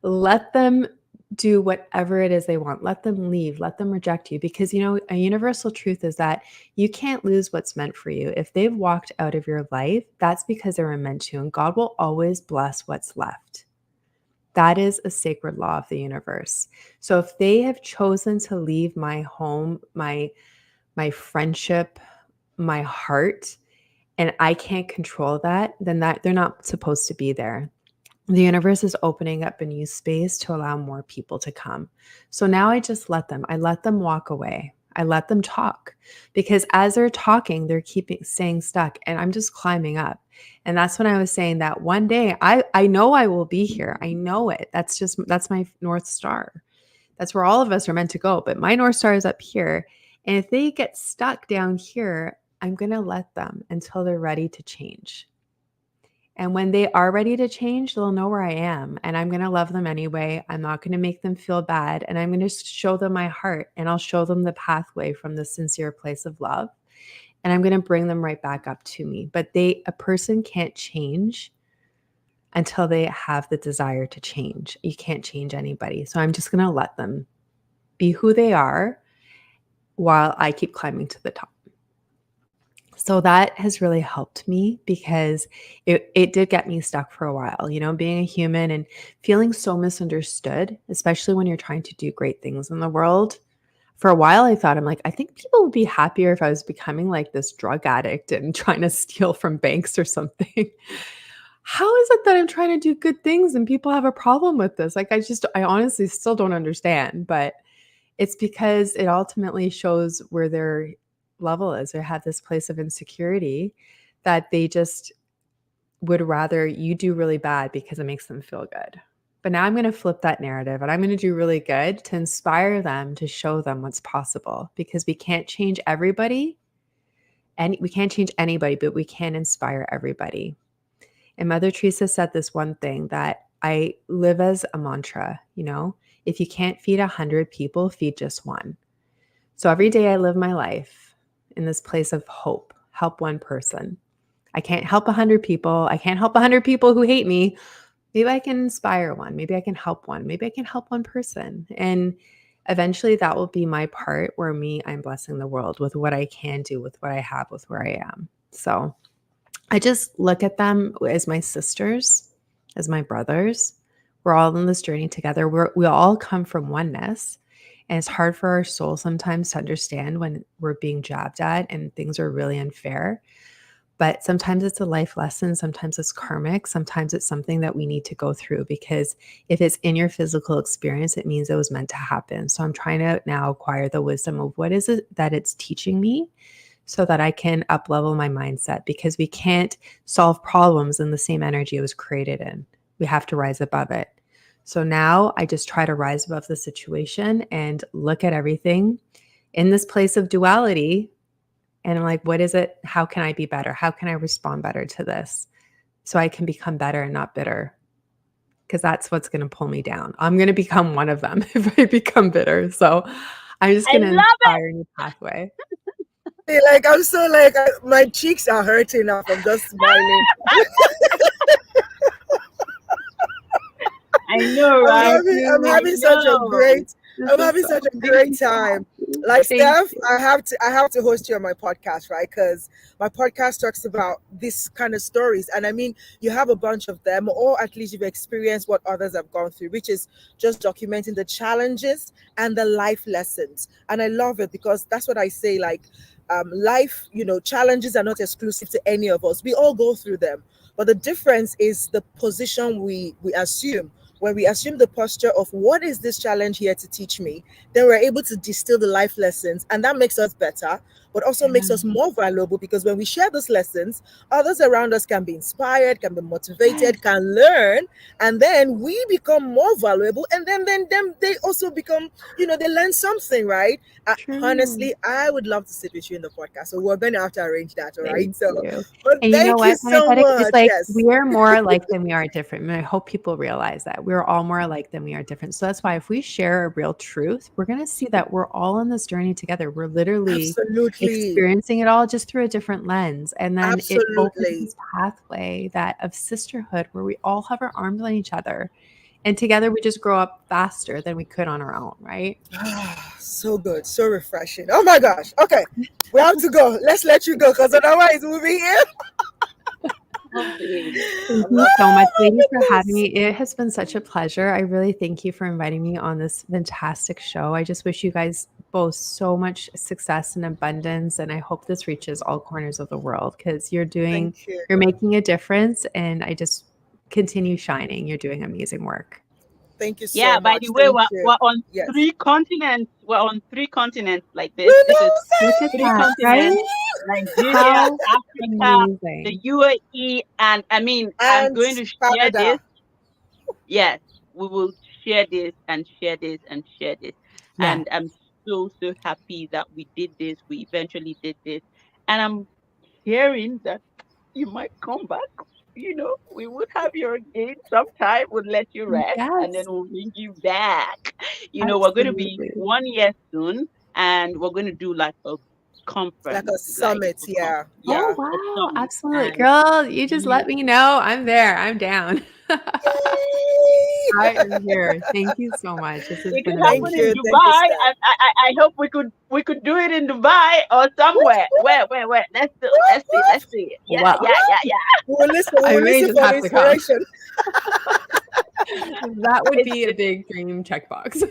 Let them do whatever it is they want. Let them leave. Let them reject you. Because, you know, a universal truth is that you can't lose what's meant for you. If they've walked out of your life, that's because they were meant to. And God will always bless what's left. That is a sacred law of the universe. So if they have chosen to leave my home, my friendship, my heart, and I can't control that, then that they're not supposed to be there. The universe is opening up a new space to allow more people to come. So now I just let them. I let them walk away. I let them talk, because as they're talking, they're staying stuck, and I'm just climbing up. And that's when I was saying that one day I know I will be here. I know it. That's my North Star. That's where all of us are meant to go. But my North Star is up here. And if they get stuck down here, I'm going to let them until they're ready to change. And when they are ready to change, they'll know where I am, and I'm going to love them anyway. I'm not going to make them feel bad, and I'm going to show them my heart, and I'll show them the pathway from the sincere place of love, and I'm going to bring them right back up to me. But a person can't change until they have the desire to change. You can't change anybody. So I'm just going to let them be who they are while I keep climbing to the top. So that has really helped me, because it did get me stuck for a while, you know, being a human and feeling so misunderstood, especially when you're trying to do great things in the world. For a while, I thought, I'm like, I think people would be happier if I was becoming like this drug addict and trying to steal from banks or something. How is it that I'm trying to do good things and people have a problem with this? Like, I honestly still don't understand, but it's because it ultimately shows where their level is, or have this place of insecurity that they just would rather you do really bad because it makes them feel good. But now I'm going to flip that narrative, and I'm going to do really good to inspire them, to show them what's possible, because we can't change everybody and we can't change anybody, but we can inspire everybody. And Mother Teresa said this one thing that I live as a mantra, you know, if you can't feed 100 people, feed just one. So every day I live my life in this place of hope, help one person. I can't help 100 people. I can't help 100 people who hate me. Maybe I can inspire one. Maybe I can help one. Maybe I can help one person. And eventually that will be my part, where I'm blessing the world with what I can do, with what I have, with where I am. So I just look at them as my sisters, as my brothers. We're all on this journey together. We all come from oneness. And it's hard for our soul sometimes to understand when we're being jabbed at and things are really unfair. But sometimes it's a life lesson. Sometimes it's karmic. Sometimes it's something that we need to go through, because if it's in your physical experience, it means it was meant to happen. So I'm trying to now acquire the wisdom of what is it that it's teaching me, so that I can up-level my mindset, because we can't solve problems in the same energy it was created in. We have to rise above it. So now I just try to rise above the situation and look at everything in this place of duality. And I'm like, what is it? How can I be better? How can I respond better to this, so I can become better and not bitter? Because that's what's going to pull me down. I'm going to become one of them if I become bitter. So I'm just going to inspire a new pathway. Like, I'm so like, my cheeks are hurting now from just smiling. I know, right? I'm having such a great time. Like Thank Steph, you. I have to host you on my podcast, right? Because my podcast talks about this kind of stories, and I mean, you have a bunch of them, or at least you've experienced what others have gone through, which is just documenting the challenges and the life lessons. And I love it because that's what I say. Like, life, challenges are not exclusive to any of us. We all go through them, but the difference is the position we assume. When we assume the posture of what is this challenge here to teach me, then we're able to distill the life lessons, and that makes us better, but also makes us more valuable, because when we share those lessons, others around us can be inspired, can be motivated, can learn, and then we become more valuable, and then they also become, they learn something, right? True. Honestly, I would love to sit with you in the podcast, so we're going to have to arrange that, all right? Thank So, you. but And you know thank you what? When I so said it, it's much. like Yes. we are more alike than we are different. And I hope people realize that we're all more alike than we are different. So that's why if we share a real truth, we're going to see that we're all on this journey together. We're literally Absolutely. experiencing it all just through a different lens. And then it opens Absolutely. this pathway that of sisterhood where we all have our arms on each other. And together we just grow up faster than we could on our own, right? So good, so refreshing. Oh my gosh. Okay, we have to go. Let's let you go, because otherwise we'll be here. Lovely. Thank I you love so Oh much, my ladies, for having goodness. me. It has been such a pleasure. I really thank you for inviting me on this fantastic show. I just wish you guys both so much success and abundance, and I hope this reaches all corners of the world because Thank you. you're making a difference, and I just continue shining. You're doing amazing work. Thank you Yeah, so by the much. way, Thank we're, you. we're on Yes. three continents. We're on three continents like We this. This is know Look at three that, continents: right? Nigeria, How Africa, the amazing. UAE, and I mean, I'm that. And going to share this. Canada. Yes, we will share this and share this and share this. Yeah. And I'm so happy that we did this. We eventually did this. And I'm hearing that you might come back. We would have you again sometime. We'll let you rest and then Yes, we'll bring you back. We're going to be absolutely. 1 year soon and we're going to do like a Like conference, a summit. Yeah. yeah, Oh, Yeah. a wow. summit. Absolutely. And Girl, you just you let me know. I'm there. I'm down. I Yay! am here. Thank you so much. This has it been could happen Thank in you. amazing. Thank you, Dubai. Steph. I hope we could do it in Dubai or Woof, somewhere. woof, Where? Let's do. woof, Let's see. woof, Let's see. Yeah, Well, yeah, yeah, woof. yeah. We'll listen. I We'll may listen just for the have to come. inspiration. That would It's be a it's big dream checkbox.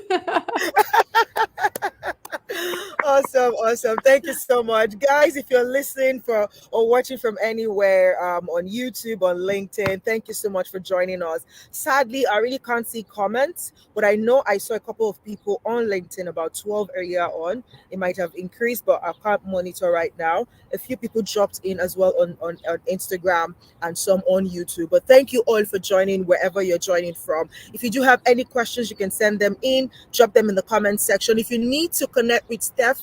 Awesome, awesome. Thank you so much, guys. If you're listening for or watching from anywhere, on YouTube, on LinkedIn, thank you so much for joining us. Sadly, I really can't see comments, but I know I saw a couple of people on LinkedIn, about 12 earlier on. It might have increased, but I can't monitor right now. A few people dropped in as well on Instagram and some on YouTube. But thank you all for joining wherever you're joining from. If you do have any questions, you can send them in, drop them in the comment section. If you need to connect with Steph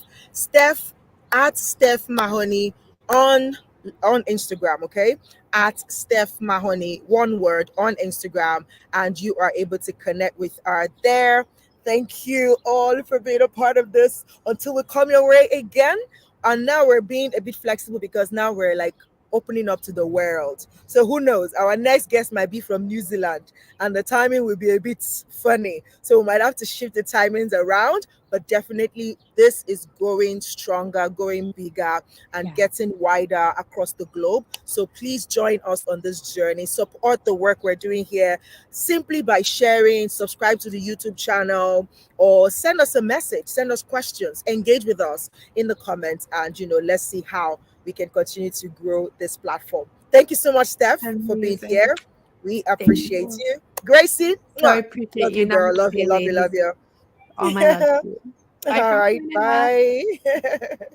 at Steph Mahony on Instagram, okay? At Steph Mahony, one word, on Instagram, and you are able to connect with her there. Thank you all for being a part of this until we come your way again. And now we're being a bit flexible because now we're like opening up to the world. So who knows? Our next guest might be from New Zealand and the timing will be a bit funny. So we might have to shift the timings around, but definitely this is going stronger, going bigger, and Yeah. getting wider across the globe. So please join us on this journey. Support the work we're doing here simply by sharing, subscribe to the YouTube channel, or send us a message, send us questions, engage with us in the comments, and let's see how we can continue to grow this platform. Thank you so much, Steph, for being Amazing. here. We Thank appreciate you. you. Gracie, So I mwah. appreciate Love you. you, girl. Love you, Namaste, love you, ladies. love you. All my love to you. Bye All from right, Canada. bye.